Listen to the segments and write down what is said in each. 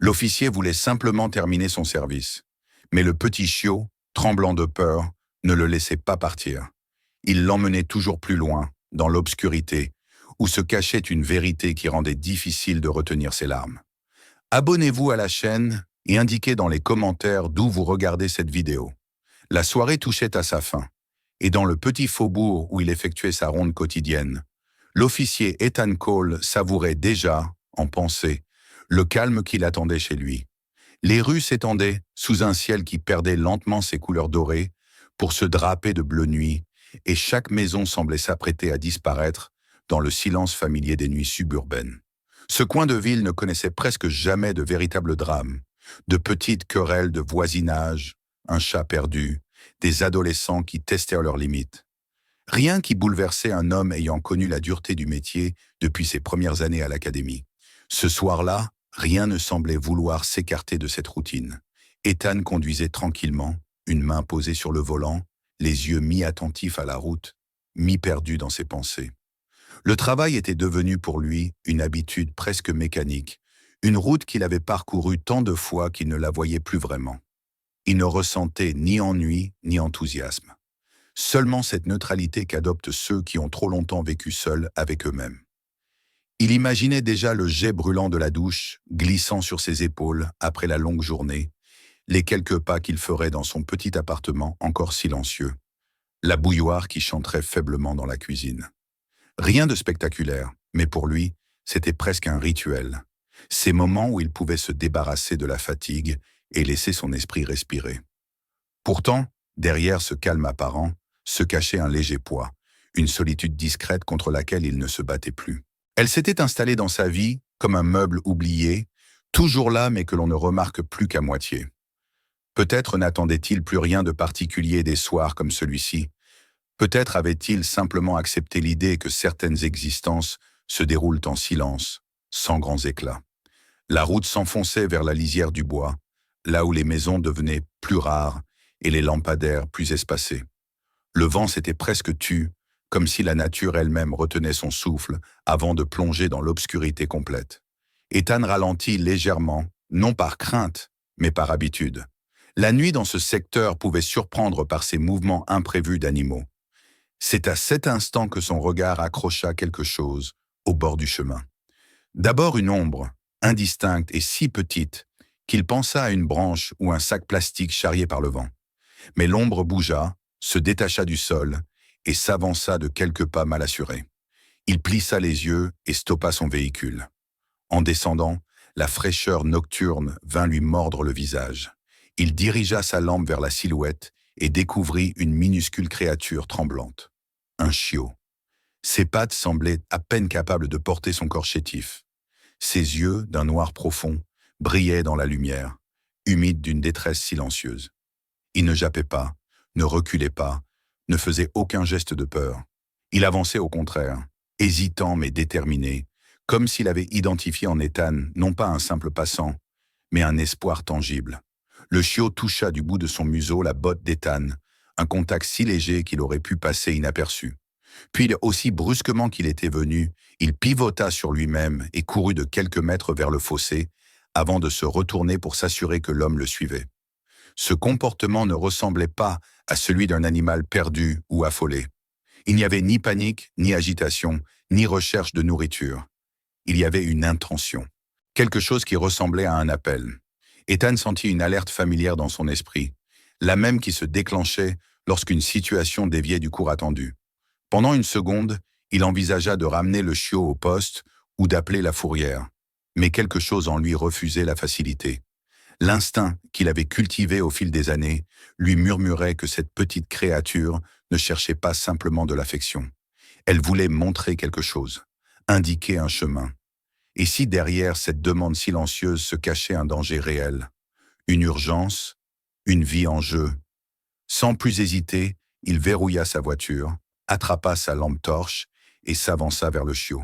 L'officier voulait simplement terminer son service. Mais le petit chiot, tremblant de peur, ne le laissait pas partir. Il l'emmenait toujours plus loin, dans l'obscurité, où se cachait une vérité qui rendait difficile de retenir ses larmes. Abonnez-vous à la chaîne et indiquez dans les commentaires d'où vous regardez cette vidéo. La soirée touchait à sa fin, et dans le petit faubourg où il effectuait sa ronde quotidienne, l'officier Ethan Cole savourait déjà, en pensée, le calme qui l'attendait chez lui. Les rues s'étendaient sous un ciel qui perdait lentement ses couleurs dorées pour se draper de bleu nuit, et chaque maison semblait s'apprêter à disparaître dans le silence familier des nuits suburbaines. Ce coin de ville ne connaissait presque jamais de véritables drames, de petites querelles de voisinage, un chat perdu, des adolescents qui testèrent leurs limites. Rien qui bouleversait un homme ayant connu la dureté du métier depuis ses premières années à l'académie. Ce soir-là, rien ne semblait vouloir s'écarter de cette routine. Ethan conduisait tranquillement, une main posée sur le volant, les yeux mi-attentifs à la route, mi-perdus dans ses pensées. Le travail était devenu pour lui une habitude presque mécanique, une route qu'il avait parcourue tant de fois qu'il ne la voyait plus vraiment. Il ne ressentait ni ennui ni enthousiasme. Seulement cette neutralité qu'adoptent ceux qui ont trop longtemps vécu seuls avec eux-mêmes. Il imaginait déjà le jet brûlant de la douche, glissant sur ses épaules après la longue journée, les quelques pas qu'il ferait dans son petit appartement encore silencieux, la bouilloire qui chanterait faiblement dans la cuisine. Rien de spectaculaire, mais pour lui, c'était presque un rituel. Ces moments où il pouvait se débarrasser de la fatigue et laisser son esprit respirer. Pourtant, derrière ce calme apparent, se cachait un léger poids, une solitude discrète contre laquelle il ne se battait plus. Elle s'était installée dans sa vie comme un meuble oublié, toujours là mais que l'on ne remarque plus qu'à moitié. Peut-être n'attendait-il plus rien de particulier des soirs comme celui-ci. Peut-être avait-il simplement accepté l'idée que certaines existences se déroulent en silence, sans grands éclats. La route s'enfonçait vers la lisière du bois, là où les maisons devenaient plus rares et les lampadaires plus espacés. Le vent s'était presque tu, comme si la nature elle-même retenait son souffle avant de plonger dans l'obscurité complète. Ethan ralentit légèrement, non par crainte, mais par habitude. La nuit dans ce secteur pouvait surprendre par ses mouvements imprévus d'animaux. C'est à cet instant que son regard accrocha quelque chose au bord du chemin. D'abord une ombre, indistincte et si petite, qu'il pensa à une branche ou un sac plastique charrié par le vent. Mais l'ombre bougea, se détacha du sol et s'avança de quelques pas mal assurés. Il plissa les yeux et stoppa son véhicule. En descendant, la fraîcheur nocturne vint lui mordre le visage. Il dirigea sa lampe vers la silhouette et découvrit une minuscule créature tremblante. Un chiot. Ses pattes semblaient à peine capables de porter son corps chétif. Ses yeux, d'un noir profond, brillaient dans la lumière, humides d'une détresse silencieuse. Il ne jappait pas, ne reculait pas, ne faisait aucun geste de peur. Il avançait au contraire, hésitant mais déterminé, comme s'il avait identifié en Ethan non pas un simple passant, mais un espoir tangible. Le chiot toucha du bout de son museau la botte d'Ethan, un contact si léger qu'il aurait pu passer inaperçu. Puis, aussi brusquement qu'il était venu, il pivota sur lui-même et courut de quelques mètres vers le fossé, avant de se retourner pour s'assurer que l'homme le suivait. Ce comportement ne ressemblait pas à celui d'un animal perdu ou affolé. Il n'y avait ni panique, ni agitation, ni recherche de nourriture. Il y avait une intention, quelque chose qui ressemblait à un appel. Ethan sentit une alerte familière dans son esprit, la même qui se déclenchait lorsqu'une situation déviait du cours attendu. Pendant une seconde, il envisagea de ramener le chiot au poste ou d'appeler la fourrière. Mais quelque chose en lui refusait la facilité. L'instinct qu'il avait cultivé au fil des années lui murmurait que cette petite créature ne cherchait pas simplement de l'affection. Elle voulait montrer quelque chose, indiquer un chemin. Et si derrière cette demande silencieuse se cachait un danger réel, une urgence, une vie en jeu? Sans plus hésiter, il verrouilla sa voiture, attrapa sa lampe torche et s'avança vers le chiot.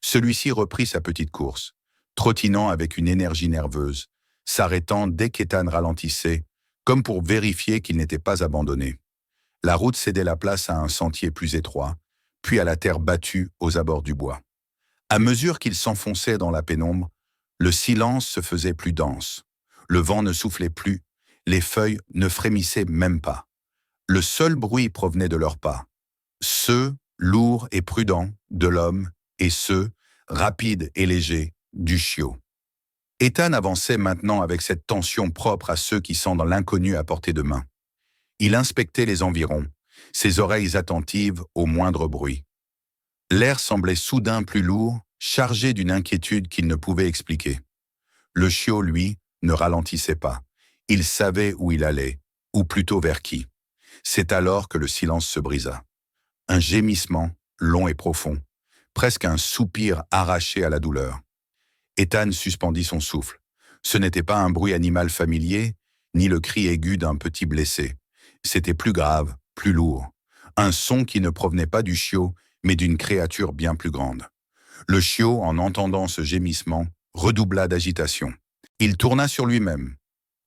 Celui-ci reprit sa petite course, trottinant avec une énergie nerveuse, s'arrêtant dès qu'Ethan ralentissait, comme pour vérifier qu'il n'était pas abandonné. La route cédait la place à un sentier plus étroit, puis à la terre battue aux abords du bois. À mesure qu'il s'enfonçait dans la pénombre, Le silence se faisait plus dense. Le vent ne soufflait plus, les feuilles ne frémissaient même pas. Le seul bruit provenait de leurs pas. Ceux, lourds et prudents, de l'homme, et ceux, rapides et légers, du chiot. Ethan avançait maintenant avec cette tension propre à ceux qui sont dans l'inconnu à portée de main. Il inspectait les environs, ses oreilles attentives au moindre bruit. L'air semblait soudain plus lourd, chargé d'une inquiétude qu'il ne pouvait expliquer. Le chiot, lui, ne ralentissait pas. Il savait où il allait, ou plutôt vers qui. C'est alors que le silence se brisa. Un gémissement, long et profond, presque un soupir arraché à la douleur. Ethan suspendit son souffle. Ce n'était pas un bruit animal familier, ni le cri aigu d'un petit blessé. C'était plus grave, plus lourd. Un son qui ne provenait pas du chiot, mais d'une créature bien plus grande. Le chiot, en entendant ce gémissement, redoubla d'agitation. Il tourna sur lui-même,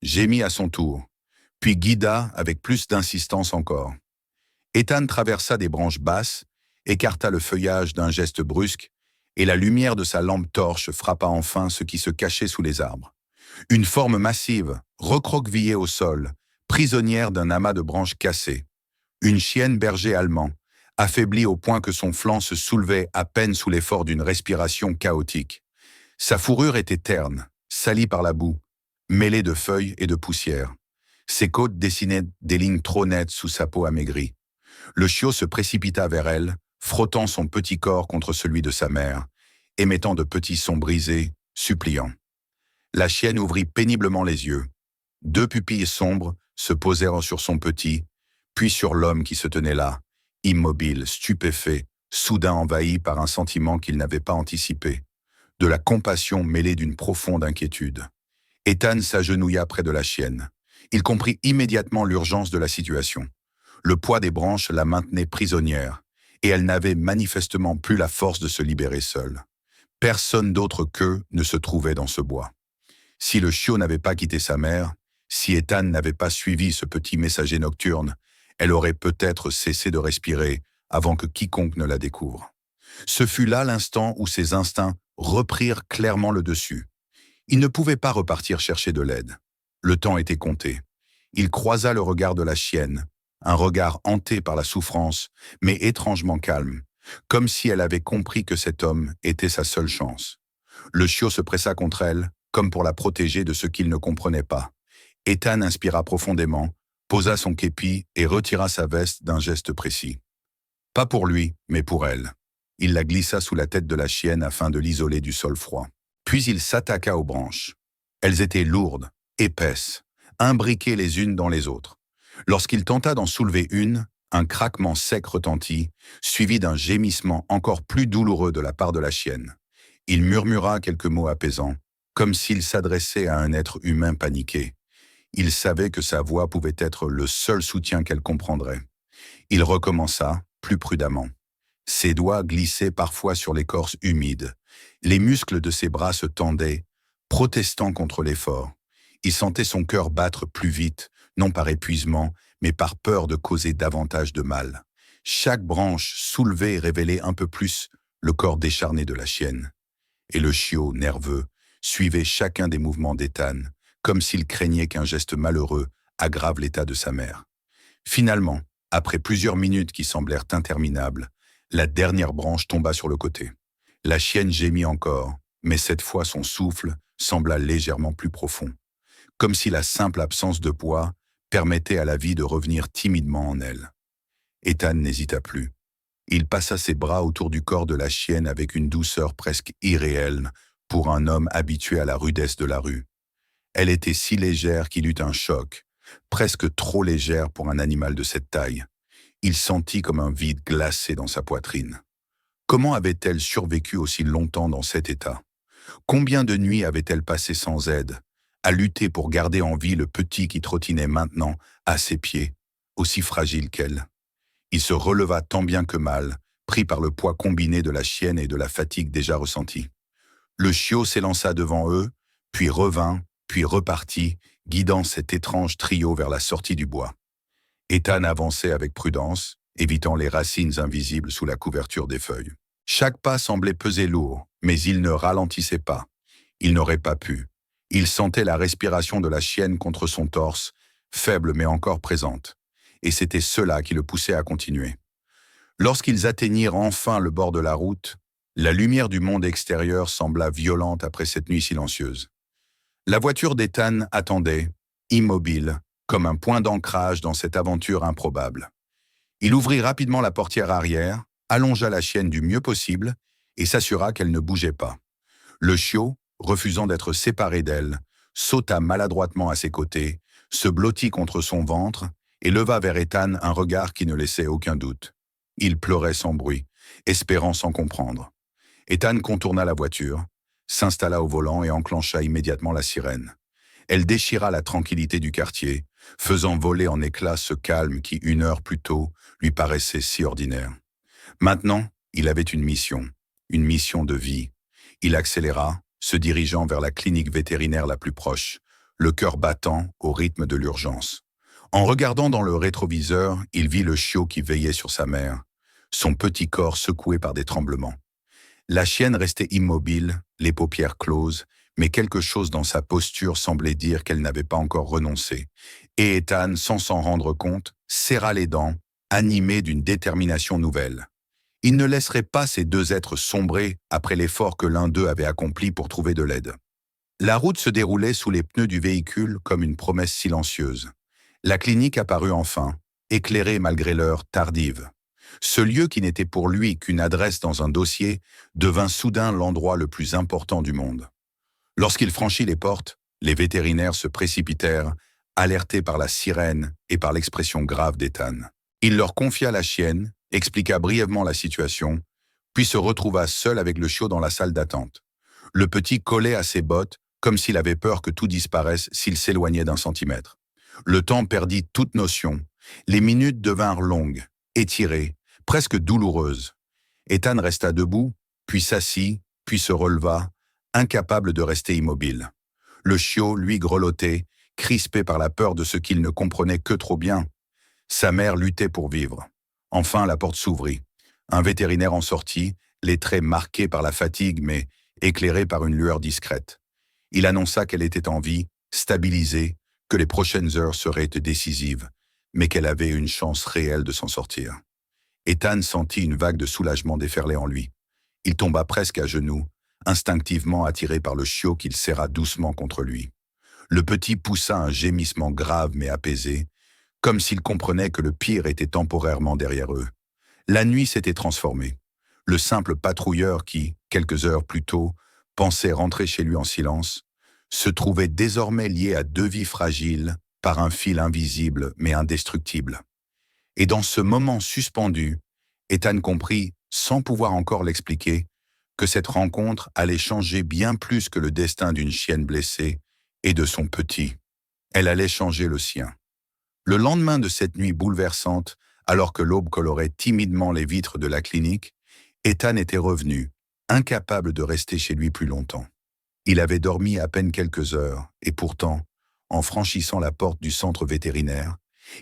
gémit à son tour, puis guida avec plus d'insistance encore. Ethan traversa des branches basses, écarta le feuillage d'un geste brusque, et la lumière de sa lampe torche frappa enfin ce qui se cachait sous les arbres. Une forme massive, recroquevillée au sol, prisonnière d'un amas de branches cassées. Une chienne berger allemand, affaiblie au point que son flanc se soulevait à peine sous l'effort d'une respiration chaotique. Sa fourrure était terne, salie par la boue, mêlée de feuilles et de poussière. Ses côtes dessinaient des lignes trop nettes sous sa peau amaigrie. Le chiot se précipita vers elle, frottant son petit corps contre celui de sa mère, émettant de petits sons brisés, suppliants. La chienne ouvrit péniblement les yeux. 2 pupilles sombres se posèrent sur son petit, puis sur l'homme qui se tenait là, immobile, stupéfait, soudain envahi par un sentiment qu'il n'avait pas anticipé, de la compassion mêlée d'une profonde inquiétude. Ethan s'agenouilla près de la chienne. Il comprit immédiatement l'urgence de la situation. Le poids des branches la maintenait prisonnière, et elle n'avait manifestement plus la force de se libérer seule. Personne d'autre qu'eux ne se trouvait dans ce bois. Si le chiot n'avait pas quitté sa mère, si Ethan n'avait pas suivi ce petit messager nocturne, elle aurait peut-être cessé de respirer avant que quiconque ne la découvre. Ce fut là l'instant où ses instincts reprirent clairement le dessus. Il ne pouvait pas repartir chercher de l'aide. Le temps était compté. Il croisa le regard de la chienne, un regard hanté par la souffrance, mais étrangement calme, comme si elle avait compris que cet homme était sa seule chance. Le chiot se pressa contre elle, comme pour la protéger de ce qu'il ne comprenait pas. Ethan inspira profondément, posa son képi et retira sa veste d'un geste précis. Pas pour lui, mais pour elle. Il la glissa sous la tête de la chienne afin de l'isoler du sol froid. Puis il s'attaqua aux branches. Elles étaient lourdes, épaisses, imbriquées les unes dans les autres. Lorsqu'il tenta d'en soulever une, un craquement sec retentit, suivi d'un gémissement encore plus douloureux de la part de la chienne. Il murmura quelques mots apaisants, comme s'il s'adressait à un être humain paniqué. Il savait que sa voix pouvait être le seul soutien qu'elle comprendrait. Il recommença, plus prudemment. Ses doigts glissaient parfois sur l'écorce humide. Les muscles de ses bras se tendaient, protestant contre l'effort. Il sentait son cœur battre plus vite, non par épuisement, mais par peur de causer davantage de mal. Chaque branche soulevée révélait un peu plus le corps décharné de la chienne. Et le chiot, nerveux, suivait chacun des mouvements d'Ethan, comme s'il craignait qu'un geste malheureux aggrave l'état de sa mère. Finalement, après plusieurs minutes qui semblèrent interminables, la dernière branche tomba sur le côté. La chienne gémit encore, mais cette fois son souffle sembla légèrement plus profond, comme si la simple absence de poids permettait à la vie de revenir timidement en elle. Ethan n'hésita plus. Il passa ses bras autour du corps de la chienne avec une douceur presque irréelle pour un homme habitué à la rudesse de la rue. Elle était si légère qu'il eut un choc, presque trop légère pour un animal de cette taille. Il sentit comme un vide glacé dans sa poitrine. Comment avait-elle survécu aussi longtemps dans cet état? Combien de nuits avait-elle passé sans aide, à lutter pour garder en vie le petit qui trottinait maintenant à ses pieds, aussi fragile qu'elle? Il se releva tant bien que mal, pris par le poids combiné de la chienne et de la fatigue déjà ressentie. Le chiot s'élança devant eux, puis revint, puis repartit, guidant cet étrange trio vers la sortie du bois. Ethan avançait avec prudence, évitant les racines invisibles sous la couverture des feuilles. Chaque pas semblait peser lourd, mais il ne ralentissait pas. Il n'aurait pas pu. Il sentait la respiration de la chienne contre son torse, faible mais encore présente. Et c'était cela qui le poussait à continuer. Lorsqu'ils atteignirent enfin le bord de la route, la lumière du monde extérieur sembla violente après cette nuit silencieuse. La voiture d'Ethan attendait, immobile, comme un point d'ancrage dans cette aventure improbable. Il ouvrit rapidement la portière arrière, allongea la chienne du mieux possible et s'assura qu'elle ne bougeait pas. Le chiot, refusant d'être séparé d'elle, sauta maladroitement à ses côtés, se blottit contre son ventre et leva vers Ethan un regard qui ne laissait aucun doute. Il pleurait sans bruit, espérant sans comprendre. Ethan contourna la voiture, s'installa au volant et enclencha immédiatement la sirène. Elle déchira la tranquillité du quartier, faisant voler en éclats ce calme qui, une heure plus tôt, lui paraissait si ordinaire. Maintenant, il avait une mission de vie. Il accéléra, se dirigeant vers la clinique vétérinaire la plus proche, le cœur battant au rythme de l'urgence. En regardant dans le rétroviseur, il vit le chiot qui veillait sur sa mère, son petit corps secoué par des tremblements. La chienne restait immobile, les paupières closes, mais quelque chose dans sa posture semblait dire qu'elle n'avait pas encore renoncé. Et Ethan, sans s'en rendre compte, serra les dents, animé d'une détermination nouvelle. Il ne laisserait pas ces deux êtres sombrer après l'effort que l'un d'eux avait accompli pour trouver de l'aide. La route se déroulait sous les pneus du véhicule comme une promesse silencieuse. La clinique apparut enfin, éclairée malgré l'heure tardive. Ce lieu qui n'était pour lui qu'une adresse dans un dossier devint soudain l'endroit le plus important du monde. Lorsqu'il franchit les portes, les vétérinaires se précipitèrent, alertés par la sirène et par l'expression grave d'Ethan. Il leur confia la chienne, expliqua brièvement la situation, puis se retrouva seul avec le chiot dans la salle d'attente. Le petit collait à ses bottes, comme s'il avait peur que tout disparaisse s'il s'éloignait d'un centimètre. Le temps perdit toute notion. Les minutes devinrent longues, étirées, presque douloureuses. Ethan resta debout, puis s'assit, puis se releva, incapable de rester immobile. Le chiot, lui, grelottait, crispé par la peur de ce qu'il ne comprenait que trop bien. Sa mère luttait pour vivre. Enfin, la porte s'ouvrit. Un vétérinaire en sortit, les traits marqués par la fatigue, mais éclairés par une lueur discrète. Il annonça qu'elle était en vie, stabilisée, que les prochaines heures seraient décisives, mais qu'elle avait une chance réelle de s'en sortir. Ethan sentit une vague de soulagement déferler en lui. Il tomba presque à genoux, instinctivement attiré par le chiot qu'il serra doucement contre lui. Le petit poussa un gémissement grave mais apaisé, comme s'il comprenait que le pire était temporairement derrière eux. La nuit s'était transformée. Le simple patrouilleur qui, quelques heures plus tôt, pensait rentrer chez lui en silence, se trouvait désormais lié à deux vies fragiles par un fil invisible mais indestructible. Et dans ce moment suspendu, Ethan comprit, sans pouvoir encore l'expliquer, que cette rencontre allait changer bien plus que le destin d'une chienne blessée et de son petit. Elle allait changer le sien. Le lendemain de cette nuit bouleversante, alors que l'aube colorait timidement les vitres de la clinique, Ethan était revenu, incapable de rester chez lui plus longtemps. Il avait dormi à peine quelques heures, et pourtant, en franchissant la porte du centre vétérinaire,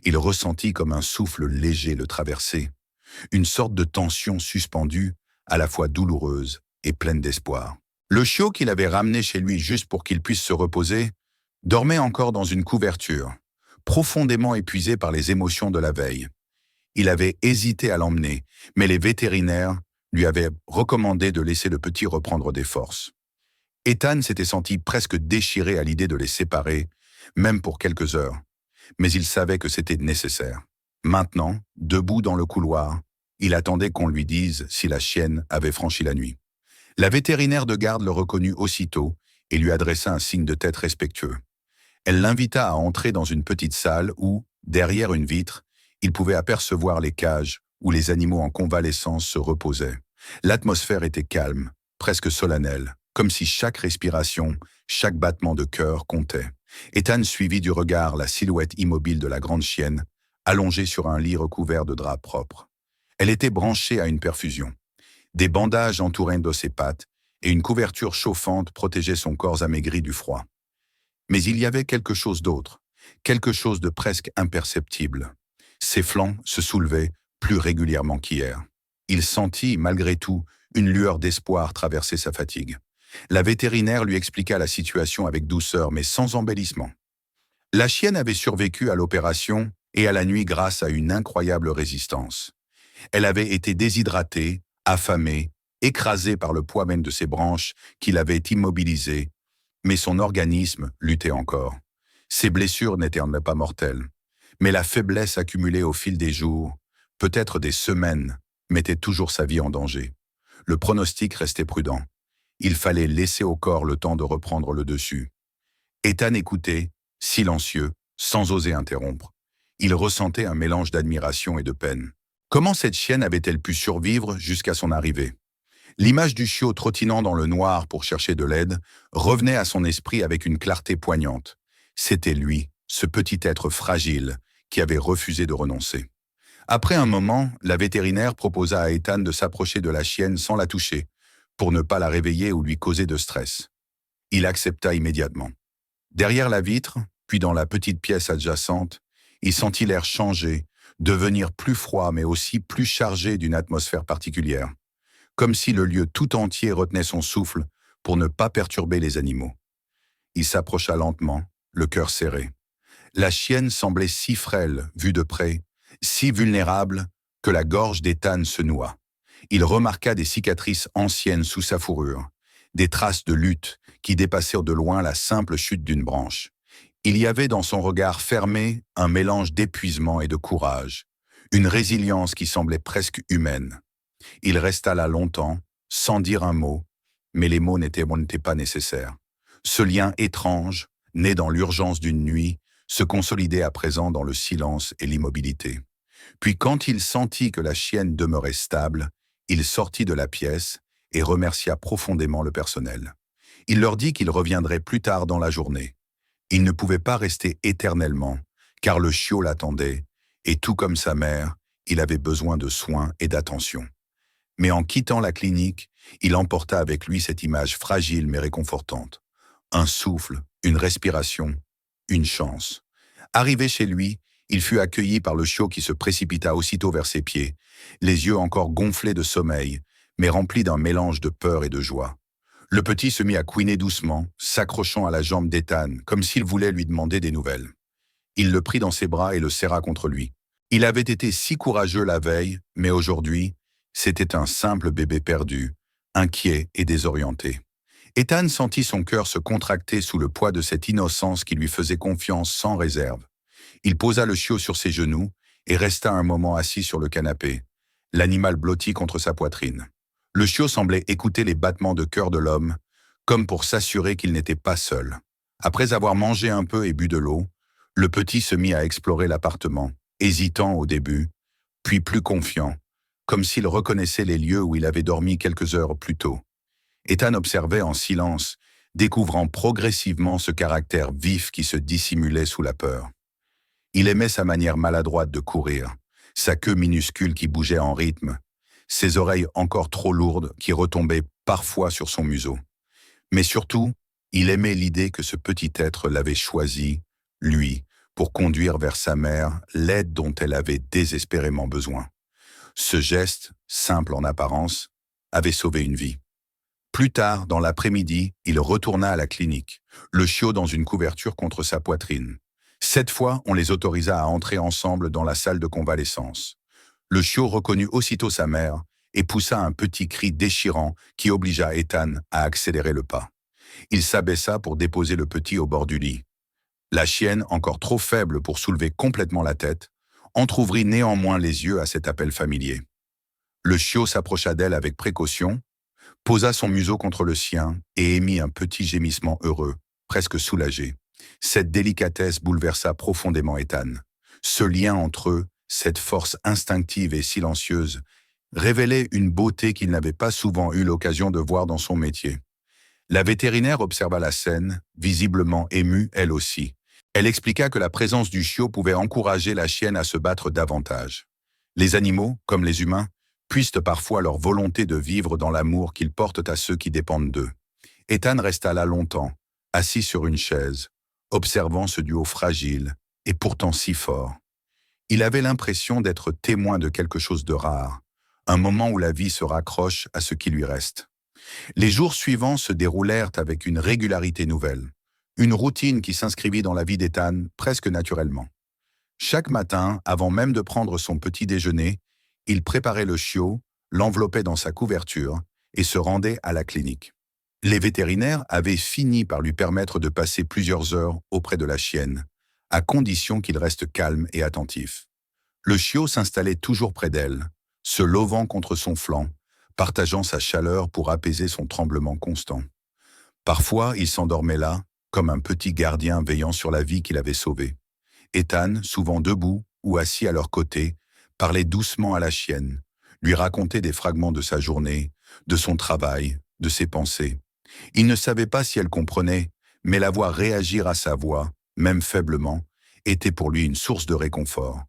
il ressentit comme un souffle léger le traverser, une sorte de tension suspendue, à la fois douloureuse et pleine d'espoir. Le chiot qu'il avait ramené chez lui juste pour qu'il puisse se reposer, dormait encore dans une couverture, profondément épuisé par les émotions de la veille. Il avait hésité à l'emmener, mais les vétérinaires lui avaient recommandé de laisser le petit reprendre des forces. Ethan s'était senti presque déchiré à l'idée de les séparer, même pour quelques heures, mais il savait que c'était nécessaire. Maintenant, debout dans le couloir, il attendait qu'on lui dise si la chienne avait franchi la nuit. La vétérinaire de garde le reconnut aussitôt et lui adressa un signe de tête respectueux. Elle l'invita à entrer dans une petite salle où, derrière une vitre, il pouvait apercevoir les cages où les animaux en convalescence se reposaient. L'atmosphère était calme, presque solennelle, comme si chaque respiration, chaque battement de cœur comptait. Ethan suivit du regard la silhouette immobile de la grande chienne, allongée sur un lit recouvert de draps propres. Elle était branchée à une perfusion. Des bandages entouraient de ses pattes et une couverture chauffante protégeait son corps amaigri du froid. Mais il y avait quelque chose d'autre, quelque chose de presque imperceptible. Ses flancs se soulevaient plus régulièrement qu'hier. Il sentit, malgré tout, une lueur d'espoir traverser sa fatigue. La vétérinaire lui expliqua la situation avec douceur mais sans embellissement. La chienne avait survécu à l'opération et à la nuit grâce à une incroyable résistance. Elle avait été déshydratée, affamée, écrasée par le poids même de ses branches qui l'avaient immobilisée, mais son organisme luttait encore. Ses blessures n'étaient pas mortelles, mais la faiblesse accumulée au fil des jours, peut-être des semaines, mettait toujours sa vie en danger. Le pronostic restait prudent. Il fallait laisser au corps le temps de reprendre le dessus. Ethan écoutait, silencieux, sans oser interrompre. Il ressentait un mélange d'admiration et de peine. Comment cette chienne avait-elle pu survivre jusqu'à son arrivée? L'image du chiot trottinant dans le noir pour chercher de l'aide revenait à son esprit avec une clarté poignante. C'était lui, ce petit être fragile, qui avait refusé de renoncer. Après un moment, la vétérinaire proposa à Ethan de s'approcher de la chienne sans la toucher, pour ne pas la réveiller ou lui causer de stress. Il accepta immédiatement. Derrière la vitre, puis dans la petite pièce adjacente, il sentit l'air changer, devenir plus froid mais aussi plus chargé d'une atmosphère particulière, comme si le lieu tout entier retenait son souffle pour ne pas perturber les animaux. Il s'approcha lentement, le cœur serré. La chienne semblait si frêle, vue de près, si vulnérable, que la gorge d'Ethan se noua. Il remarqua des cicatrices anciennes sous sa fourrure, des traces de lutte qui dépassèrent de loin la simple chute d'une branche. Il y avait dans son regard fermé un mélange d'épuisement et de courage, une résilience qui semblait presque humaine. Il resta là longtemps, sans dire un mot, mais les mots n'étaient pas nécessaires. Ce lien étrange, né dans l'urgence d'une nuit, se consolidait à présent dans le silence et l'immobilité. Puis quand il sentit que la chienne demeurait stable, il sortit de la pièce et remercia profondément le personnel. Il leur dit qu'il reviendrait plus tard dans la journée. Il ne pouvait pas rester éternellement, car le chiot l'attendait, et tout comme sa mère, il avait besoin de soins et d'attention. Mais en quittant la clinique, il emporta avec lui cette image fragile mais réconfortante. Un souffle, une respiration, une chance. Arrivé chez lui, il fut accueilli par le chiot qui se précipita aussitôt vers ses pieds, les yeux encore gonflés de sommeil, mais remplis d'un mélange de peur et de joie. Le petit se mit à couiner doucement, s'accrochant à la jambe d'Ethan, comme s'il voulait lui demander des nouvelles. Il le prit dans ses bras et le serra contre lui. Il avait été si courageux la veille, mais aujourd'hui, c'était un simple bébé perdu, inquiet et désorienté. Ethan sentit son cœur se contracter sous le poids de cette innocence qui lui faisait confiance sans réserve. Il posa le chiot sur ses genoux et resta un moment assis sur le canapé, l'animal blotti contre sa poitrine. Le chiot semblait écouter les battements de cœur de l'homme, comme pour s'assurer qu'il n'était pas seul. Après avoir mangé un peu et bu de l'eau, le petit se mit à explorer l'appartement, hésitant au début, puis plus confiant, comme s'il reconnaissait les lieux où il avait dormi quelques heures plus tôt. Ethan observait en silence, découvrant progressivement ce caractère vif qui se dissimulait sous la peur. Il aimait sa manière maladroite de courir, sa queue minuscule qui bougeait en rythme, ses oreilles encore trop lourdes qui retombaient parfois sur son museau. Mais surtout, il aimait l'idée que ce petit être l'avait choisi, lui, pour conduire vers sa mère l'aide dont elle avait désespérément besoin. Ce geste, simple en apparence, avait sauvé une vie. Plus tard, dans l'après-midi, il retourna à la clinique, le chiot dans une couverture contre sa poitrine. Cette fois, on les autorisa à entrer ensemble dans la salle de convalescence. Le chiot reconnut aussitôt sa mère et poussa un petit cri déchirant qui obligea Ethan à accélérer le pas. Il s'abaissa pour déposer le petit au bord du lit. La chienne, encore trop faible pour soulever complètement la tête, entr'ouvrit néanmoins les yeux à cet appel familier. Le chiot s'approcha d'elle avec précaution, posa son museau contre le sien et émit un petit gémissement heureux, presque soulagé. Cette délicatesse bouleversa profondément Ethan. Ce lien entre eux, cette force instinctive et silencieuse, révélait une beauté qu'il n'avait pas souvent eu l'occasion de voir dans son métier. La vétérinaire observa la scène, visiblement émue elle aussi. Elle expliqua que la présence du chiot pouvait encourager la chienne à se battre davantage. Les animaux, comme les humains, puisent parfois leur volonté de vivre dans l'amour qu'ils portent à ceux qui dépendent d'eux. Ethan resta là longtemps, assis sur une chaise, observant ce duo fragile et pourtant si fort. Il avait l'impression d'être témoin de quelque chose de rare, un moment où la vie se raccroche à ce qui lui reste. Les jours suivants se déroulèrent avec une régularité nouvelle, une routine qui s'inscrivit dans la vie d'Ethan presque naturellement. Chaque matin, avant même de prendre son petit déjeuner, il préparait le chiot, l'enveloppait dans sa couverture et se rendait à la clinique. Les vétérinaires avaient fini par lui permettre de passer plusieurs heures auprès de la chienne, à condition qu'il reste calme et attentif. Le chiot s'installait toujours près d'elle, se levant contre son flanc, partageant sa chaleur pour apaiser son tremblement constant. Parfois, il s'endormait là, comme un petit gardien veillant sur la vie qu'il avait sauvée. Ethan, souvent debout ou assis à leur côté, parlait doucement à la chienne, lui racontait des fragments de sa journée, de son travail, de ses pensées. Il ne savait pas si elle comprenait, mais la voir réagir à sa voix, même faiblement, était pour lui une source de réconfort.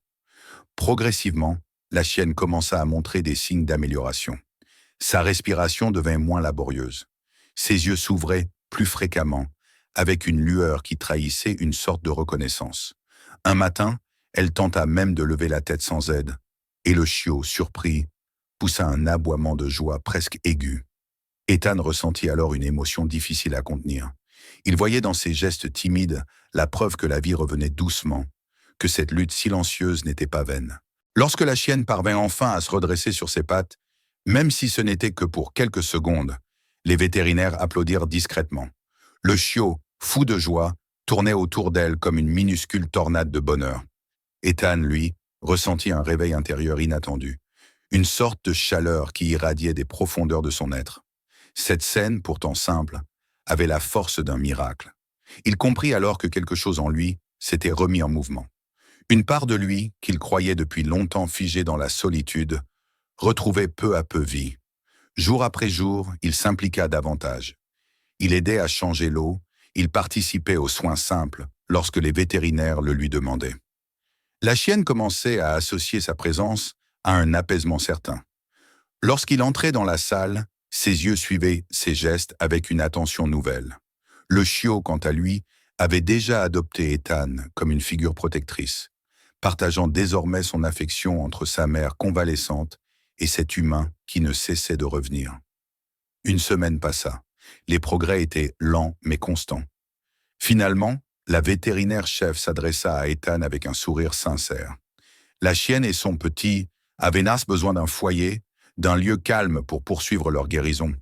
Progressivement, la chienne commença à montrer des signes d'amélioration. Sa respiration devint moins laborieuse. Ses yeux s'ouvraient plus fréquemment, avec une lueur qui trahissait une sorte de reconnaissance. Un matin, elle tenta même de lever la tête sans aide, et le chiot, surpris, poussa un aboiement de joie presque aigu. Ethan ressentit alors une émotion difficile à contenir. Il voyait dans ses gestes timides la preuve que la vie revenait doucement, que cette lutte silencieuse n'était pas vaine. Lorsque la chienne parvint enfin à se redresser sur ses pattes, même si ce n'était que pour quelques secondes, les vétérinaires applaudirent discrètement. Le chiot, fou de joie, tournait autour d'elle comme une minuscule tornade de bonheur. Ethan, lui, ressentit un réveil intérieur inattendu, une sorte de chaleur qui irradiait des profondeurs de son être. Cette scène, pourtant simple, avait la force d'un miracle. Il comprit alors que quelque chose en lui s'était remis en mouvement. Une part de lui, qu'il croyait depuis longtemps figée dans la solitude, retrouvait peu à peu vie. Jour après jour, il s'impliqua davantage. Il aidait à changer l'eau, il participait aux soins simples lorsque les vétérinaires le lui demandaient. La chienne commençait à associer sa présence à un apaisement certain. Lorsqu'il entrait dans la salle, ses yeux suivaient ses gestes avec une attention nouvelle. Le chiot, quant à lui, avait déjà adopté Ethan comme une figure protectrice, partageant désormais son affection entre sa mère convalescente et cet humain qui ne cessait de revenir. Une semaine passa. Les progrès étaient lents mais constants. Finalement, la vétérinaire-chef s'adressa à Ethan avec un sourire sincère. La chienne et son petit avaient besoin d'un foyer, d'un lieu calme pour poursuivre leur guérison.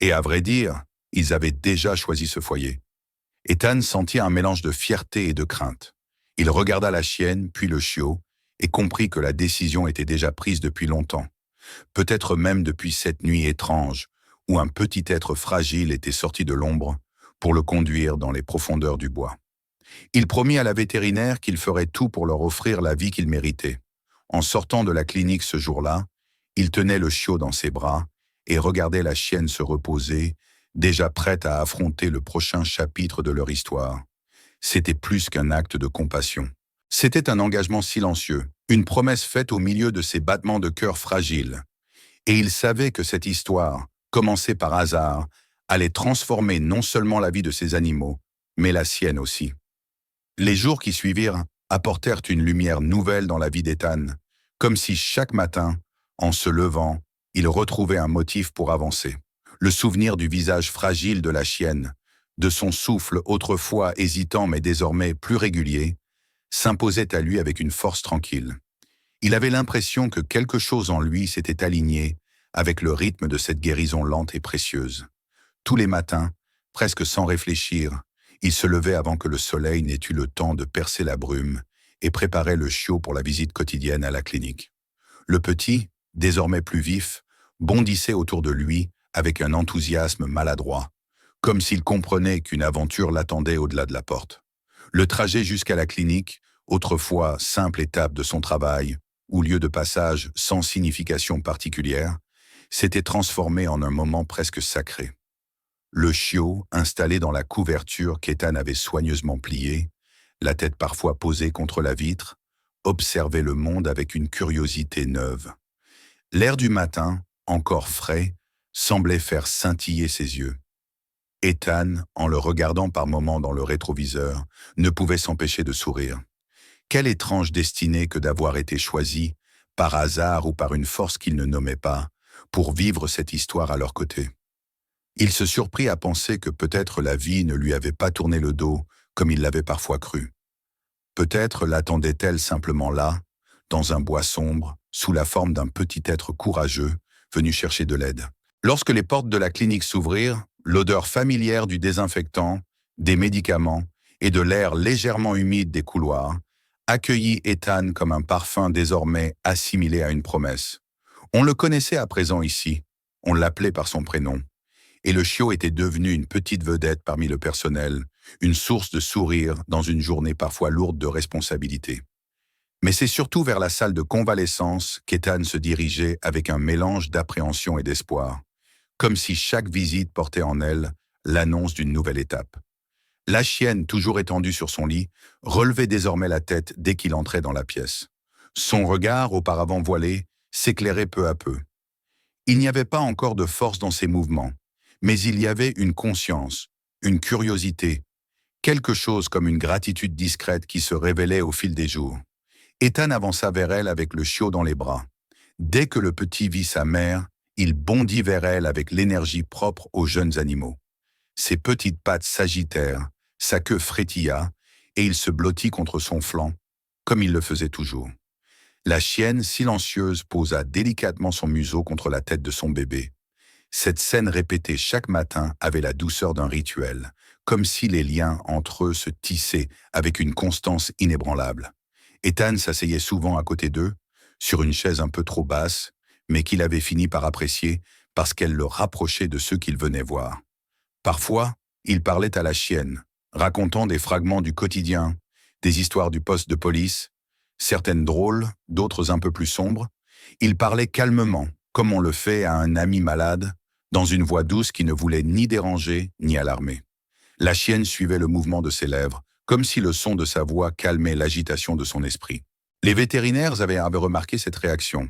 Et à vrai dire, ils avaient déjà choisi ce foyer. Ethan sentit un mélange de fierté et de crainte. Il regarda la chienne, puis le chiot, et comprit que la décision était déjà prise depuis longtemps. Peut-être même depuis cette nuit étrange, où un petit être fragile était sorti de l'ombre pour le conduire dans les profondeurs du bois. Il promit à la vétérinaire qu'il ferait tout pour leur offrir la vie qu'ils méritaient. En sortant de la clinique ce jour-là, il tenait le chiot dans ses bras et regardait la chienne se reposer, déjà prête à affronter le prochain chapitre de leur histoire. C'était plus qu'un acte de compassion. C'était un engagement silencieux, une promesse faite au milieu de ces battements de cœur fragiles. Et il savait que cette histoire, commencée par hasard, allait transformer non seulement la vie de ces animaux, mais la sienne aussi. Les jours qui suivirent apportèrent une lumière nouvelle dans la vie d'Ethan, comme si chaque matin, en se levant, il retrouvait un motif pour avancer. Le souvenir du visage fragile de la chienne, de son souffle autrefois hésitant mais désormais plus régulier, s'imposait à lui avec une force tranquille. Il avait l'impression que quelque chose en lui s'était aligné avec le rythme de cette guérison lente et précieuse. Tous les matins, presque sans réfléchir, il se levait avant que le soleil n'ait eu le temps de percer la brume et préparait le chiot pour la visite quotidienne à la clinique. Le petit, désormais plus vif, bondissait autour de lui avec un enthousiasme maladroit, comme s'il comprenait qu'une aventure l'attendait au-delà de la porte. Le trajet jusqu'à la clinique, autrefois simple étape de son travail, ou lieu de passage sans signification particulière, s'était transformé en un moment presque sacré. Le chiot, installé dans la couverture qu'Ethan avait soigneusement pliée, la tête parfois posée contre la vitre, observait le monde avec une curiosité neuve. L'air du matin, encore frais, semblait faire scintiller ses yeux. Ethan, en le regardant par moments dans le rétroviseur, ne pouvait s'empêcher de sourire. Quelle étrange destinée que d'avoir été choisi, par hasard ou par une force qu'il ne nommait pas, pour vivre cette histoire à leur côté. Il se surprit à penser que peut-être la vie ne lui avait pas tourné le dos comme il l'avait parfois cru. Peut-être l'attendait-elle simplement là, dans un bois sombre, sous la forme d'un petit être courageux, venu chercher de l'aide. Lorsque les portes de la clinique s'ouvrirent, l'odeur familière du désinfectant, des médicaments et de l'air légèrement humide des couloirs accueillit Ethan comme un parfum désormais assimilé à une promesse. On le connaissait à présent ici, on l'appelait par son prénom, et le chiot était devenu une petite vedette parmi le personnel, une source de sourire dans une journée parfois lourde de responsabilités. Mais c'est surtout vers la salle de convalescence qu'Ethan se dirigeait avec un mélange d'appréhension et d'espoir, comme si chaque visite portait en elle l'annonce d'une nouvelle étape. La chienne, toujours étendue sur son lit, relevait désormais la tête dès qu'il entrait dans la pièce. Son regard, auparavant voilé, s'éclairait peu à peu. Il n'y avait pas encore de force dans ses mouvements, mais il y avait une conscience, une curiosité, quelque chose comme une gratitude discrète qui se révélait au fil des jours. Ethan avança vers elle avec le chiot dans les bras. Dès que le petit vit sa mère, il bondit vers elle avec l'énergie propre aux jeunes animaux. Ses petites pattes s'agitèrent, sa queue frétilla, et il se blottit contre son flanc, comme il le faisait toujours. La chienne, silencieuse, posa délicatement son museau contre la tête de son bébé. Cette scène répétée chaque matin avait la douceur d'un rituel, comme si les liens entre eux se tissaient avec une constance inébranlable. Ethan s'asseyait souvent à côté d'eux, sur une chaise un peu trop basse, mais qu'il avait fini par apprécier parce qu'elle le rapprochait de ceux qu'il venait voir. Parfois, il parlait à la chienne, racontant des fragments du quotidien, des histoires du poste de police, certaines drôles, d'autres un peu plus sombres. Il parlait calmement, comme on le fait à un ami malade, dans une voix douce qui ne voulait ni déranger ni alarmer. La chienne suivait le mouvement de ses lèvres, comme si le son de sa voix calmait l'agitation de son esprit. Les vétérinaires avaient remarqué cette réaction,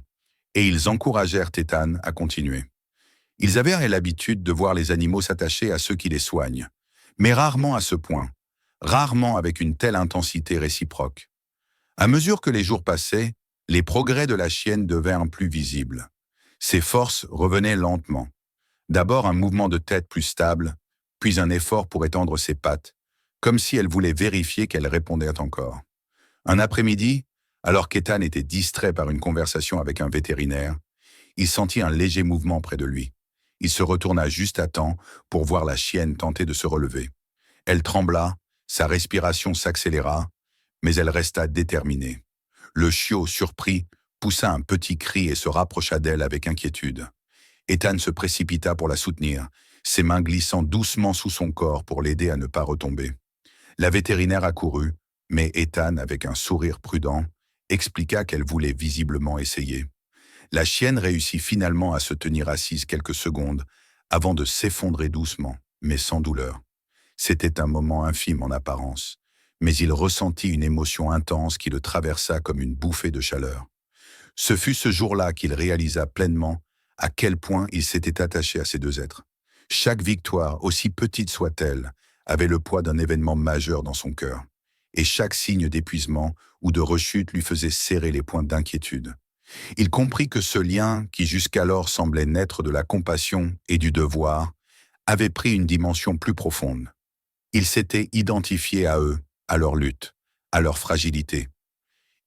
et ils encouragèrent Ethan à continuer. Ils avaient l'habitude de voir les animaux s'attacher à ceux qui les soignent, mais rarement à ce point, rarement avec une telle intensité réciproque. À mesure que les jours passaient, les progrès de la chienne devinrent plus visibles. Ses forces revenaient lentement. D'abord un mouvement de tête plus stable, puis un effort pour étendre ses pattes, comme si elle voulait vérifier qu'elle répondait encore. Un après-midi, alors qu'Ethan était distrait par une conversation avec un vétérinaire, il sentit un léger mouvement près de lui. Il se retourna juste à temps pour voir la chienne tenter de se relever. Elle trembla, sa respiration s'accéléra, mais elle resta déterminée. Le chiot, surpris, poussa un petit cri et se rapprocha d'elle avec inquiétude. Ethan se précipita pour la soutenir, ses mains glissant doucement sous son corps pour l'aider à ne pas retomber. La vétérinaire accourut, mais Ethan, avec un sourire prudent, expliqua qu'elle voulait visiblement essayer. La chienne réussit finalement à se tenir assise quelques secondes avant de s'effondrer doucement, mais sans douleur. C'était un moment infime en apparence, mais il ressentit une émotion intense qui le traversa comme une bouffée de chaleur. Ce fut ce jour-là qu'il réalisa pleinement à quel point il s'était attaché à ces deux êtres. Chaque victoire, aussi petite soit-elle, avait le poids d'un événement majeur dans son cœur, et chaque signe d'épuisement ou de rechute lui faisait serrer les poings d'inquiétude. Il comprit que ce lien, qui jusqu'alors semblait naître de la compassion et du devoir, avait pris une dimension plus profonde. Il s'était identifié à eux, à leur lutte, à leur fragilité.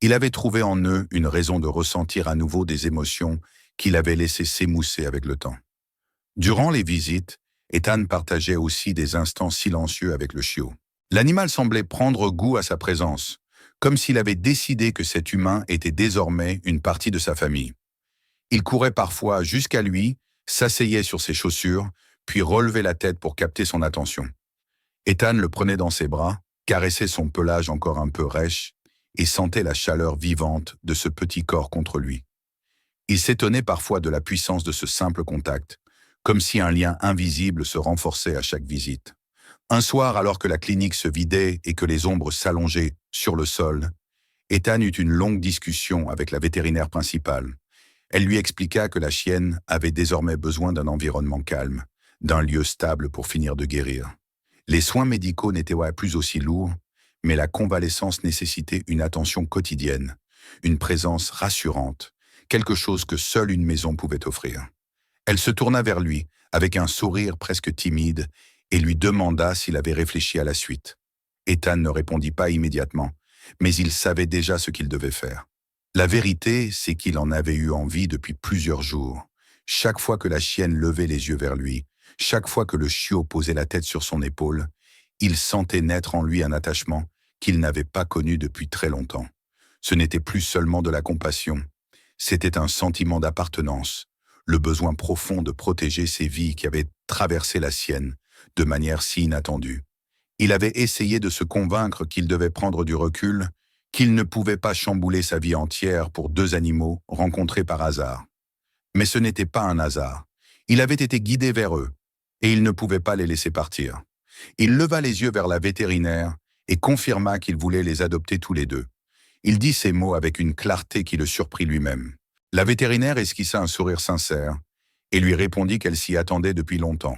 Il avait trouvé en eux une raison de ressentir à nouveau des émotions qu'il avait laissées s'émousser avec le temps. Durant les visites, Ethan partageait aussi des instants silencieux avec le chiot. L'animal semblait prendre goût à sa présence, comme s'il avait décidé que cet humain était désormais une partie de sa famille. Il courait parfois jusqu'à lui, s'asseyait sur ses chaussures, puis relevait la tête pour capter son attention. Ethan le prenait dans ses bras, caressait son pelage encore un peu rêche et sentait la chaleur vivante de ce petit corps contre lui. Il s'étonnait parfois de la puissance de ce simple contact, comme si un lien invisible se renforçait à chaque visite. Un soir, alors que la clinique se vidait et que les ombres s'allongeaient sur le sol, Ethan eut une longue discussion avec la vétérinaire principale. Elle lui expliqua que la chienne avait désormais besoin d'un environnement calme, d'un lieu stable pour finir de guérir. Les soins médicaux n'étaient plus aussi lourds, mais la convalescence nécessitait une attention quotidienne, une présence rassurante, quelque chose que seule une maison pouvait offrir. Elle se tourna vers lui, avec un sourire presque timide, et lui demanda s'il avait réfléchi à la suite. Ethan ne répondit pas immédiatement, mais il savait déjà ce qu'il devait faire. La vérité, c'est qu'il en avait eu envie depuis plusieurs jours. Chaque fois que la chienne levait les yeux vers lui, chaque fois que le chiot posait la tête sur son épaule, il sentait naître en lui un attachement qu'il n'avait pas connu depuis très longtemps. Ce n'était plus seulement de la compassion, c'était un sentiment d'appartenance, le besoin profond de protéger ces vies qui avaient traversé la sienne de manière si inattendue. Il avait essayé de se convaincre qu'il devait prendre du recul, qu'il ne pouvait pas chambouler sa vie entière pour deux animaux rencontrés par hasard. Mais ce n'était pas un hasard. Il avait été guidé vers eux, et il ne pouvait pas les laisser partir. Il leva les yeux vers la vétérinaire et confirma qu'il voulait les adopter tous les deux. Il dit ces mots avec une clarté qui le surprit lui-même. La vétérinaire esquissa un sourire sincère et lui répondit qu'elle s'y attendait depuis longtemps.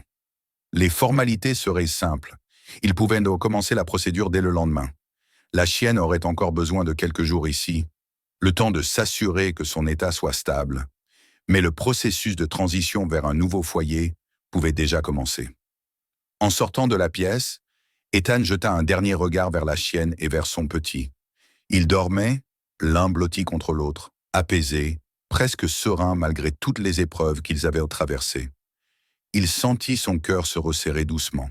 Les formalités seraient simples. Il pouvait donc commencer la procédure dès le lendemain. La chienne aurait encore besoin de quelques jours ici, le temps de s'assurer que son état soit stable. Mais le processus de transition vers un nouveau foyer pouvait déjà commencer. En sortant de la pièce, Ethan jeta un dernier regard vers la chienne et vers son petit. Ils dormaient, l'un blotti contre l'autre, apaisés, presque sereins malgré toutes les épreuves qu'ils avaient traversées. Il sentit son cœur se resserrer doucement.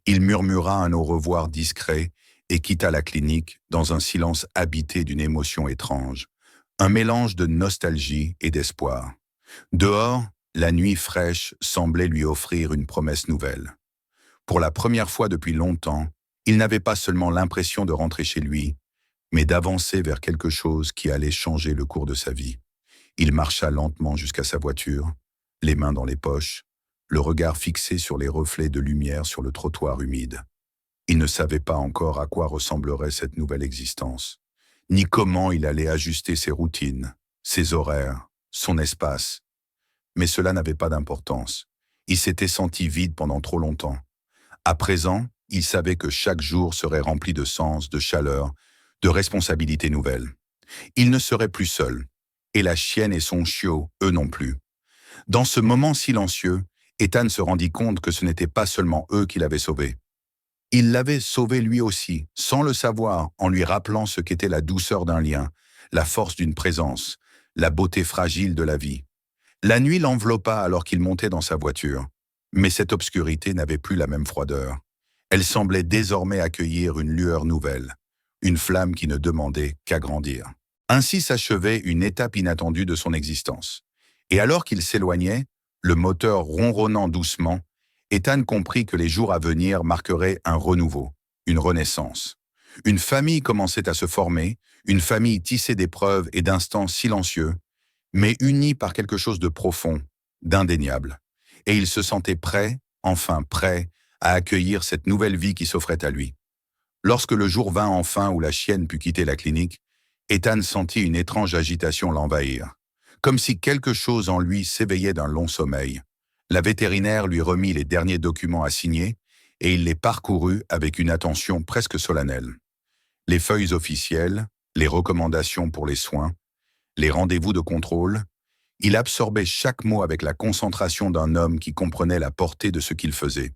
Il murmura un au revoir discret et quitta la clinique dans un silence habité d'une émotion étrange, un mélange de nostalgie et d'espoir. Dehors, la nuit fraîche semblait lui offrir une promesse nouvelle. Pour la première fois depuis longtemps, il n'avait pas seulement l'impression de rentrer chez lui, mais d'avancer vers quelque chose qui allait changer le cours de sa vie. Il marcha lentement jusqu'à sa voiture, les mains dans les poches, le regard fixé sur les reflets de lumière sur le trottoir humide. Il ne savait pas encore à quoi ressemblerait cette nouvelle existence, ni comment il allait ajuster ses routines, ses horaires, son espace. Mais cela n'avait pas d'importance. Il s'était senti vide pendant trop longtemps. À présent, il savait que chaque jour serait rempli de sens, de chaleur, de responsabilités nouvelles. Il ne serait plus seul, et la chienne et son chiot, eux non plus. Dans ce moment silencieux, Ethan se rendit compte que ce n'était pas seulement eux qui l'avaient sauvé. Il l'avait sauvé lui aussi, sans le savoir, en lui rappelant ce qu'était la douceur d'un lien, la force d'une présence, la beauté fragile de la vie. La nuit l'enveloppa alors qu'il montait dans sa voiture, mais cette obscurité n'avait plus la même froideur. Elle semblait désormais accueillir une lueur nouvelle, une flamme qui ne demandait qu'à grandir. Ainsi s'achevait une étape inattendue de son existence. Et alors qu'il s'éloignait, le moteur ronronnant doucement, Ethan comprit que les jours à venir marqueraient un renouveau, une renaissance. Une famille commençait à se former, une famille tissée d'épreuves et d'instants silencieux, mais unie par quelque chose de profond, d'indéniable. Et il se sentait prêt, enfin prêt, à accueillir cette nouvelle vie qui s'offrait à lui. Lorsque le jour vint enfin où la chienne put quitter la clinique, Ethan sentit une étrange agitation l'envahir, comme si quelque chose en lui s'éveillait d'un long sommeil. La vétérinaire lui remit les derniers documents à signer et il les parcourut avec une attention presque solennelle. Les feuilles officielles, les recommandations pour les soins, les rendez-vous de contrôle, il absorbait chaque mot avec la concentration d'un homme qui comprenait la portée de ce qu'il faisait.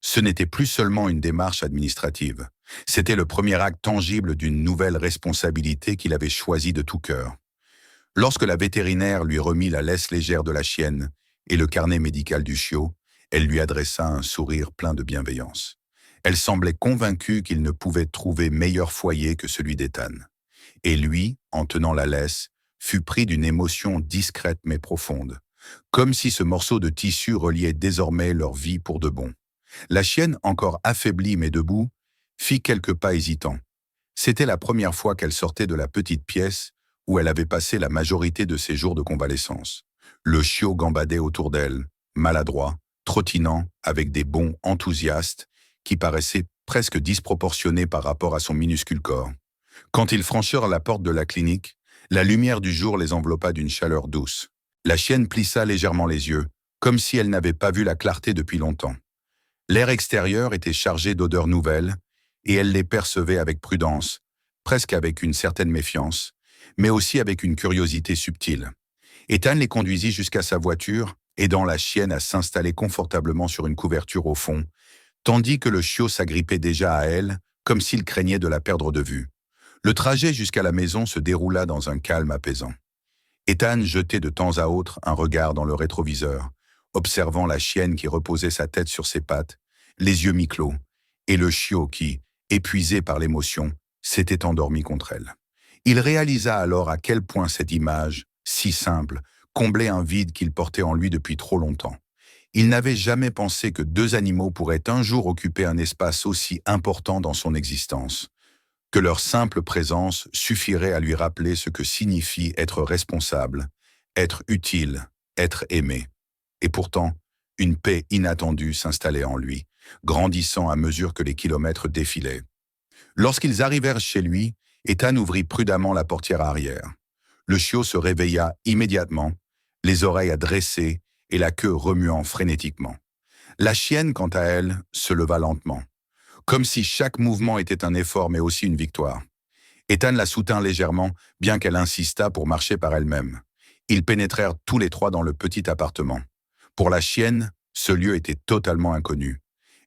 Ce n'était plus seulement une démarche administrative, c'était le premier acte tangible d'une nouvelle responsabilité qu'il avait choisie de tout cœur. Lorsque la vétérinaire lui remit la laisse légère de la chienne et le carnet médical du chiot, elle lui adressa un sourire plein de bienveillance. Elle semblait convaincue qu'il ne pouvait trouver meilleur foyer que celui d'Ethan. Et lui, en tenant la laisse, fut pris d'une émotion discrète mais profonde, comme si ce morceau de tissu reliait désormais leur vie pour de bon. La chienne, encore affaiblie mais debout, fit quelques pas hésitants. C'était la première fois qu'elle sortait de la petite pièce où elle avait passé la majorité de ses jours de convalescence. Le chiot gambadait autour d'elle, maladroit, trottinant avec des bonds enthousiastes qui paraissaient presque disproportionnés par rapport à son minuscule corps. Quand ils franchirent la porte de la clinique, la lumière du jour les enveloppa d'une chaleur douce. La chienne plissa légèrement les yeux, comme si elle n'avait pas vu la clarté depuis longtemps. L'air extérieur était chargé d'odeurs nouvelles, et elle les percevait avec prudence, presque avec une certaine méfiance, mais aussi avec une curiosité subtile. Ethan les conduisit jusqu'à sa voiture aidant la chienne à s'installer confortablement sur une couverture au fond, tandis que le chiot s'agrippait déjà à elle, comme s'il craignait de la perdre de vue. Le trajet jusqu'à la maison se déroula dans un calme apaisant. Ethan jetait de temps à autre un regard dans le rétroviseur, observant la chienne qui reposait sa tête sur ses pattes, les yeux mi-clos, et le chiot qui, épuisé par l'émotion, s'était endormi contre elle. Il réalisa alors à quel point cette image, si simple, comblait un vide qu'il portait en lui depuis trop longtemps. Il n'avait jamais pensé que deux animaux pourraient un jour occuper un espace aussi important dans son existence, que leur simple présence suffirait à lui rappeler ce que signifie être responsable, être utile, être aimé. Et pourtant, une paix inattendue s'installait en lui, grandissant à mesure que les kilomètres défilaient. Lorsqu'ils arrivèrent chez lui, Ethan ouvrit prudemment la portière arrière. Le chiot se réveilla immédiatement, les oreilles dressées et la queue remuant frénétiquement. La chienne, quant à elle, se leva lentement, comme si chaque mouvement était un effort mais aussi une victoire. Ethan la soutint légèrement, bien qu'elle insistât pour marcher par elle-même. Ils pénétrèrent tous les trois dans le petit appartement. Pour la chienne, ce lieu était totalement inconnu.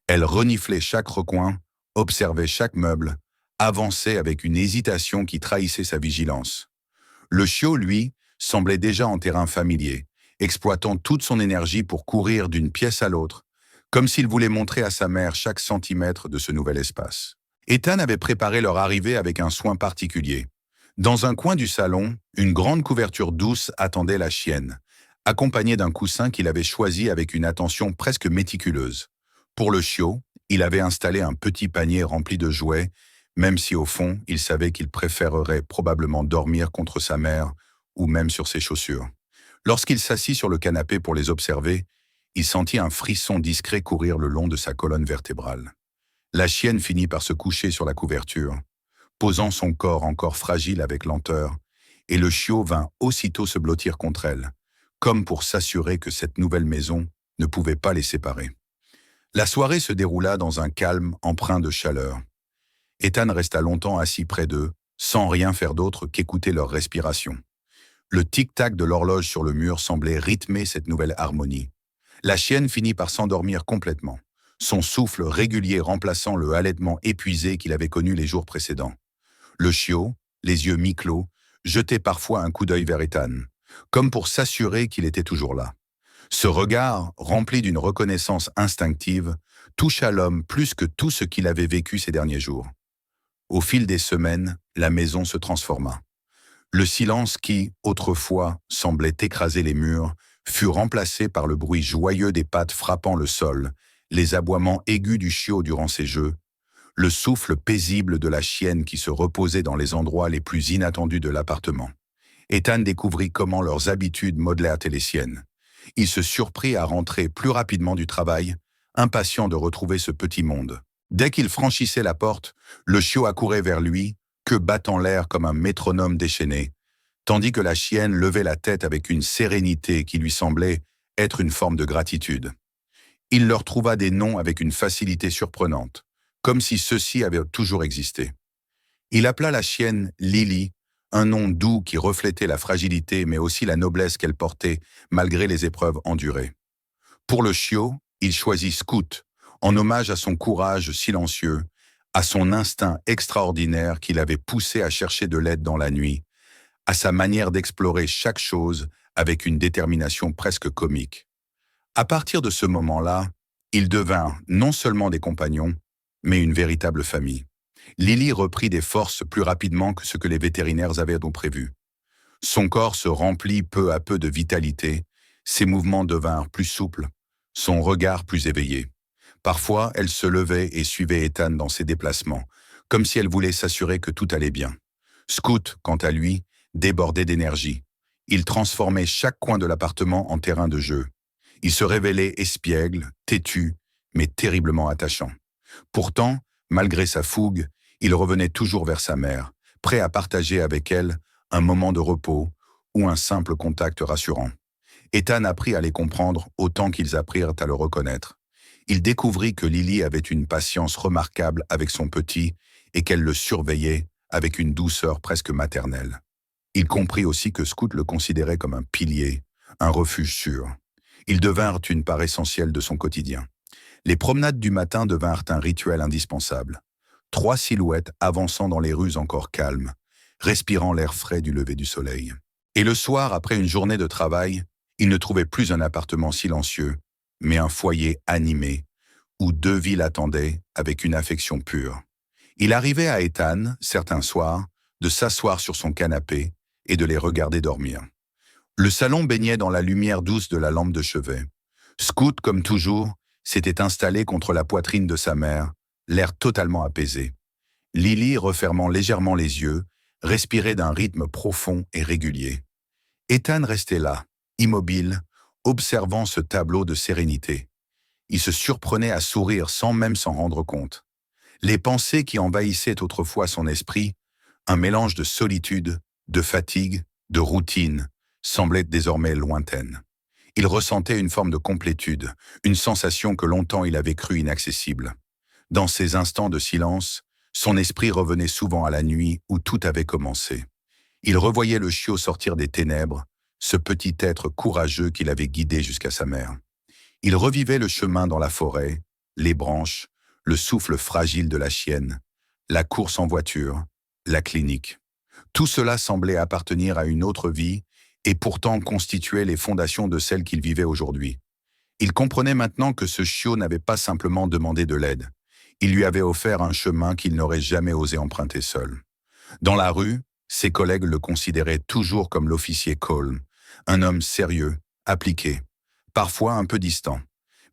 Elle reniflait chaque recoin, observait chaque meuble, avançait avec une hésitation qui trahissait sa vigilance. Le chiot, lui, semblait déjà en terrain familier, exploitant toute son énergie pour courir d'une pièce à l'autre, comme s'il voulait montrer à sa mère chaque centimètre de ce nouvel espace. Ethan avait préparé leur arrivée avec un soin particulier. Dans un coin du salon, une grande couverture douce attendait la chienne, accompagnée d'un coussin qu'il avait choisi avec une attention presque méticuleuse. Pour le chiot, il avait installé un petit panier rempli de jouets, même si au fond, il savait qu'il préférerait probablement dormir contre sa mère ou même sur ses chaussures. Lorsqu'il s'assit sur le canapé pour les observer, il sentit un frisson discret courir le long de sa colonne vertébrale. La chienne finit par se coucher sur la couverture, posant son corps encore fragile avec lenteur, et le chiot vint aussitôt se blottir contre elle, comme pour s'assurer que cette nouvelle maison ne pouvait pas les séparer. La soirée se déroula dans un calme empreint de chaleur. Ethan resta longtemps assis près d'eux, sans rien faire d'autre qu'écouter leur respiration. Le tic-tac de l'horloge sur le mur semblait rythmer cette nouvelle harmonie. La chienne finit par s'endormir complètement, son souffle régulier remplaçant le halètement épuisé qu'il avait connu les jours précédents. Le chiot, les yeux mi-clos, jetait parfois un coup d'œil vers Ethan, comme pour s'assurer qu'il était toujours là. Ce regard, rempli d'une reconnaissance instinctive, toucha l'homme plus que tout ce qu'il avait vécu ces derniers jours. Au fil des semaines, la maison se transforma. Le silence qui, autrefois, semblait écraser les murs, fut remplacé par le bruit joyeux des pattes frappant le sol, les aboiements aigus du chiot durant ses jeux, le souffle paisible de la chienne qui se reposait dans les endroits les plus inattendus de l'appartement. Ethan découvrit comment leurs habitudes modélèrent les siennes. Il se surprit à rentrer plus rapidement du travail, impatient de retrouver ce petit monde. Dès qu'il franchissait la porte, le chiot accourait vers lui, queue battant l'air comme un métronome déchaîné, tandis que la chienne levait la tête avec une sérénité qui lui semblait être une forme de gratitude. Il leur trouva des noms avec une facilité surprenante, comme si ceux-ci avaient toujours existé. Il appela la chienne Lily, un nom doux qui reflétait la fragilité mais aussi la noblesse qu'elle portait malgré les épreuves endurées. Pour le chiot, il choisit Scout, en hommage à son courage silencieux, à son instinct extraordinaire qui l'avait poussé à chercher de l'aide dans la nuit, à sa manière d'explorer chaque chose avec une détermination presque comique. À partir de ce moment-là, ils devinrent non seulement des compagnons, mais une véritable famille. Lily reprit des forces plus rapidement que ce que les vétérinaires avaient donc prévu. Son corps se remplit peu à peu de vitalité, ses mouvements devinrent plus souples, son regard plus éveillé. Parfois, elle se levait et suivait Ethan dans ses déplacements, comme si elle voulait s'assurer que tout allait bien. Scout, quant à lui, débordait d'énergie. Il transformait chaque coin de l'appartement en terrain de jeu. Il se révélait espiègle, têtu, mais terriblement attachant. Pourtant, malgré sa fougue, il revenait toujours vers sa mère, prêt à partager avec elle un moment de repos ou un simple contact rassurant. Ethan apprit à les comprendre autant qu'ils apprirent à le reconnaître. Il découvrit que Lily avait une patience remarquable avec son petit et qu'elle le surveillait avec une douceur presque maternelle. Il comprit aussi que Scout le considérait comme un pilier, un refuge sûr. Ils devinrent une part essentielle de son quotidien. Les promenades du matin devinrent un rituel indispensable. 3 silhouettes avançant dans les rues encore calmes, respirant l'air frais du lever du soleil. Et le soir, après une journée de travail, il ne trouvait plus un appartement silencieux, mais un foyer animé, où 2 vies l'attendaient avec une affection pure. Il arrivait à Ethan, certains soirs, de s'asseoir sur son canapé et de les regarder dormir. Le salon baignait dans la lumière douce de la lampe de chevet. Scoot, comme toujours, s'était installé contre la poitrine de sa mère, l'air totalement apaisé. Lily, refermant légèrement les yeux, respirait d'un rythme profond et régulier. Ethan restait là, immobile, observant ce tableau de sérénité. Il se surprenait à sourire sans même s'en rendre compte. Les pensées qui envahissaient autrefois son esprit, un mélange de solitude, de fatigue, de routine, semblaient désormais lointaines. Il ressentait une forme de complétude, une sensation que longtemps il avait cru inaccessible. Dans ces instants de silence, son esprit revenait souvent à la nuit où tout avait commencé. Il revoyait le chiot sortir des ténèbres, ce petit être courageux qu'il avait guidé jusqu'à sa mère. Il revivait le chemin dans la forêt, les branches, le souffle fragile de la chienne, la course en voiture, la clinique. Tout cela semblait appartenir à une autre vie et pourtant constituait les fondations de celle qu'il vivait aujourd'hui. Il comprenait maintenant que ce chiot n'avait pas simplement demandé de l'aide. Il lui avait offert un chemin qu'il n'aurait jamais osé emprunter seul. Dans la rue, ses collègues le considéraient toujours comme l'officier Colm, un homme sérieux, appliqué, parfois un peu distant.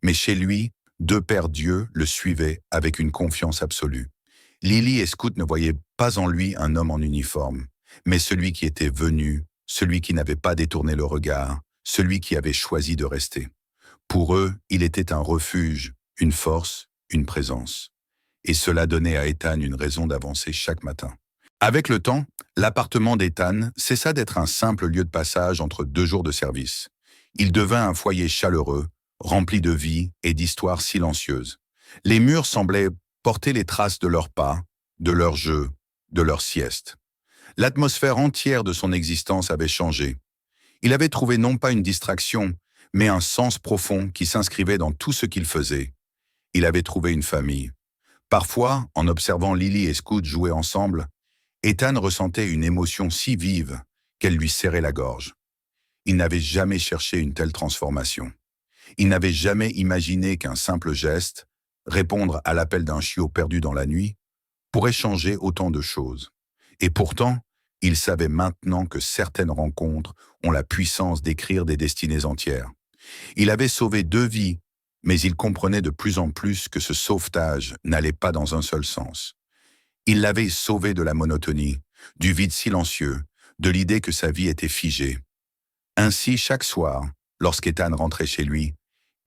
Mais chez lui, 2 pères dieux le suivaient avec une confiance absolue. Lily et Scoot ne voyaient pas en lui un homme en uniforme, mais celui qui était venu, celui qui n'avait pas détourné le regard, celui qui avait choisi de rester. Pour eux, il était un refuge, une force, une présence. Et cela donnait à Ethan une raison d'avancer chaque matin. Avec le temps, l'appartement d'Ethan cessa d'être un simple lieu de passage entre 2 jours de service. Il devint un foyer chaleureux, rempli de vie et d'histoires silencieuses. Les murs semblaient porter les traces de leurs pas, de leurs jeux, de leurs siestes. L'atmosphère entière de son existence avait changé. Il avait trouvé non pas une distraction, mais un sens profond qui s'inscrivait dans tout ce qu'il faisait. Il avait trouvé une famille. Parfois, en observant Lily et Scoot jouer ensemble, Ethan ressentait une émotion si vive qu'elle lui serrait la gorge. Il n'avait jamais cherché une telle transformation. Il n'avait jamais imaginé qu'un simple geste, répondre à l'appel d'un chiot perdu dans la nuit, pourrait changer autant de choses. Et pourtant, il savait maintenant que certaines rencontres ont la puissance d'écrire des destinées entières. Il avait sauvé 2 vies, mais il comprenait de plus en plus que ce sauvetage n'allait pas dans un seul sens. Il l'avait sauvé de la monotonie, du vide silencieux, de l'idée que sa vie était figée. Ainsi, chaque soir, lorsqu'Ethan rentrait chez lui,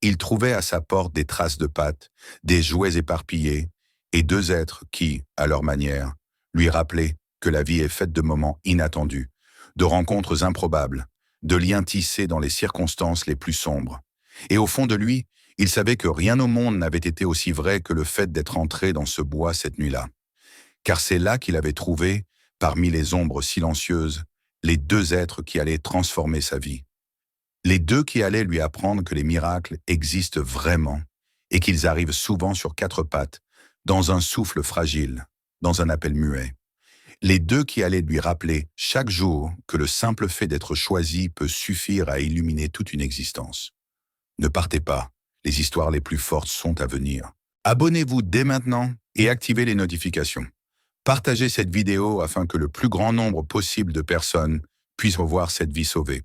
il trouvait à sa porte des traces de pattes, des jouets éparpillés, et 2 êtres qui, à leur manière, lui rappelaient que la vie est faite de moments inattendus, de rencontres improbables, de liens tissés dans les circonstances les plus sombres. Et au fond de lui, il savait que rien au monde n'avait été aussi vrai que le fait d'être entré dans ce bois cette nuit-là. Car c'est là qu'il avait trouvé, parmi les ombres silencieuses, les 2 êtres qui allaient transformer sa vie. Les 2 qui allaient lui apprendre que les miracles existent vraiment et qu'ils arrivent souvent sur 4 pattes, dans un souffle fragile, dans un appel muet. Les 2 qui allaient lui rappeler chaque jour que le simple fait d'être choisi peut suffire à illuminer toute une existence. Ne partez pas, les histoires les plus fortes sont à venir. Abonnez-vous dès maintenant et activez les notifications. Partagez cette vidéo afin que le plus grand nombre possible de personnes puissent revoir cette vie sauvée.